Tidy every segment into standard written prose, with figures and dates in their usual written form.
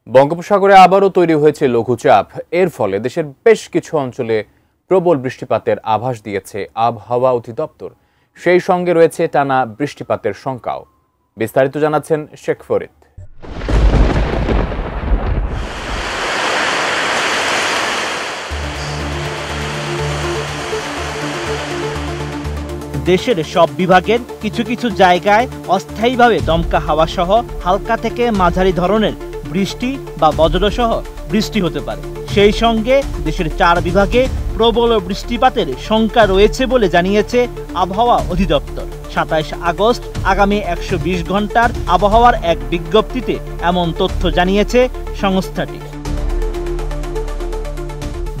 বঙ্গোপসাগরে আবারও তৈরি হয়েছে লঘুচাপ। এর ফলে দেশের বেশ কিছু অঞ্চলে প্রবল বৃষ্টিপাতের আভাস দিয়েছে আবহাওয়া অধিদপ্তর। সেই সঙ্গে রয়েছে টানা বৃষ্টিপাতের শঙ্কাও। বিস্তারিত জানাচ্ছেন শেখ ফরিদ। দেশের সব বিভাগের কিছু কিছু জায়গায় অস্থায়ীভাবে দমকা হাওয়া সহ হালকা থেকে মাঝারি ধরনের বৃষ্টি বা বজ্রসহ বৃষ্টি হতে পারে। সেই সঙ্গে দেশের 4 বিভাগে প্রবল বৃষ্টিপাতের শঙ্কা রয়েছে বলে জানিয়েছে আবহাওয়া অধিদপ্তর। 27 আগস্ট আগামী 120 ঘন্টার আবহাওয়ার এক বিজ্ঞপ্তিতে এমন তথ্য জানিয়েছে সংস্থাটি।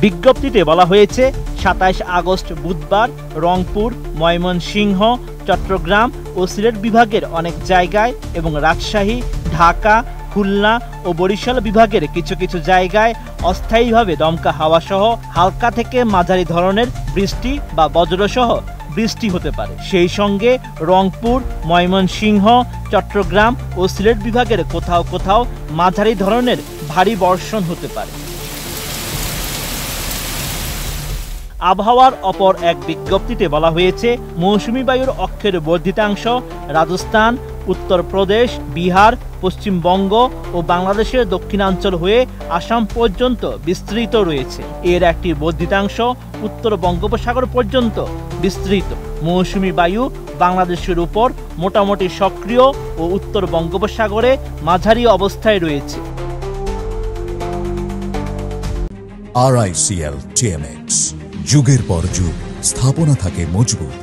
বিজ্ঞপ্তিতে বলা হয়েছে 27 আগস্ট বুধবার রংপুর, ময়মনসিংহ, চট্টগ্রাম ও সিলেট বিভাগের অনেক জায়গায় এবং রাজশাহী, ঢাকা, খুলনা ও বরিশাল বিভাগের কিছু কিছু জায়গায় অস্থায়ীভাবে দমকা হাওয়া সহ হালকা থেকে মাঝারি ধরনের বৃষ্টি বা বজ্রসহ বৃষ্টি হতে পারে। সেই সঙ্গে রংপুর, ময়মনসিংহ, চট্টগ্রাম ও সিলেট বিভাগের কোথাও কোথাও মাঝারি ধরনের ভারী বর্ষণ হতে পারে। আবহাওয়ার অপর এক বিজ্ঞপ্তিতে বলা হয়েছে মৌসুমী বায়ুর অক্ষের বর্ধিতাংশ রাজস্থান, উত্তরপ্রদেশ, বিহার, পশ্চিমবঙ্গ ও বাংলাদেশের দক্ষিণাঞ্চল হয়ে আসাম পর্যন্ত বিস্তৃত রয়েছে। এর একটি বর্ধিতাংশ উত্তর বঙ্গোপসাগর পর্যন্ত বিস্তৃত। মৌসুমী বায়ু বাংলাদেশের উপর মোটামুটি সক্রিয় ও উত্তর বঙ্গোপসাগরে মাঝারি অবস্থায় রয়েছে। RICL TMX, যুগের পর যুগ স্থাপনা থাকে মজবুত।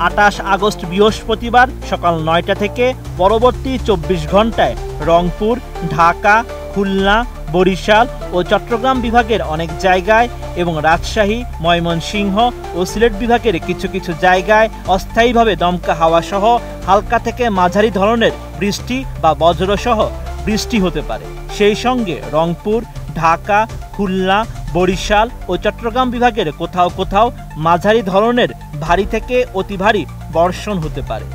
28 আগস্ট বৃহস্পতিবার সকাল 9টা থেকে পরবর্তী 24 ঘন্টায় রংপুর, ঢাকা, খুলনা, বরিশাল ও চট্টগ্রাম বিভাগের অনেক জায়গায় এবং রাজশাহী, ময়মনসিংহ ও সিলেট বিভাগের কিছু কিছু জায়গায় অস্থায়ীভাবে দমকা হাওয়া সহ হালকা থেকে মাঝারি ধরনের বৃষ্টি বা বজ্রসহ বৃষ্টি হতে পারে। সেই সঙ্গে রংপুর, ঢাকা, খুলনা, বরিশাল ও চট্টগ্রাম বিভাগের কোথাও কোথাও মাঝারি ধরনের ভারী থেকে অতি ভারী বর্ষণ হতে পারে।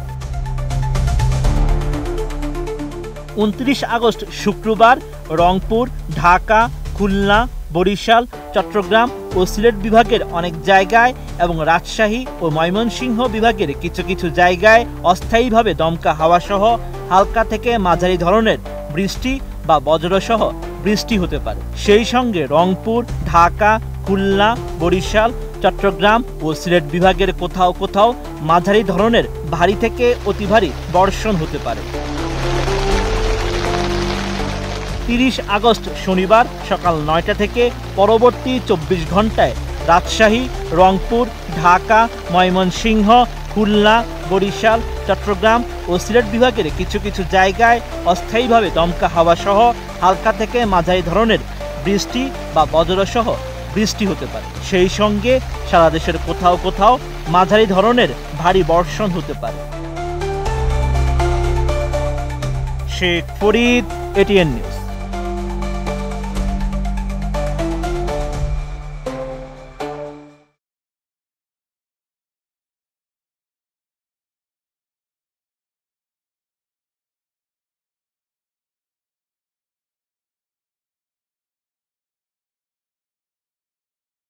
29 আগস্ট শুক্রবার রংপুর, ঢাকা, খুলনা, বরিশাল, চট্টগ্রাম ও সিলেট বিভাগের অনেক জায়গায় এবং রাজশাহী ও ময়মনসিংহ বিভাগের কিছু কিছু জায়গায় অস্থায়ীভাবে দমকা হাওয়া সহ হালকা থেকে মাঝারি ধরনের বৃষ্টি বা বজ্রসহ বৃষ্টি হতে পারে। সেই সঙ্গে রংপুর, ঢাকা, খুলনা, বরিশাল, চট্টগ্রাম ও সিলেট বিভাগের কোথাও কোথাও মাঝারি ধরনের ভারী থেকে অতি ভারী বর্ষণ হতে পারে। 30 আগস্ট শনিবার সকাল 9টা থেকে পরবর্তী 24 ঘন্টায় রাজশাহী, রংপুর, ঢাকা, ময়মনসিংহ, খুলনা, বরিশাল, চট্টগ্রাম ও সিলেট বিভাগের কিছু কিছু জায়গায় অস্থায়ীভাবে দমকা হাওয়া সহ হালকা থেকে মাঝারি ধরনের বৃষ্টি বা বজ্রসহ বৃষ্টি হতে পারে। সেই সঙ্গে সারা দেশের কোথাও কোথাও মাঝারি ধরনের ভারী বর্ষণ হতে পারে। Sheikh Farid, ATN news.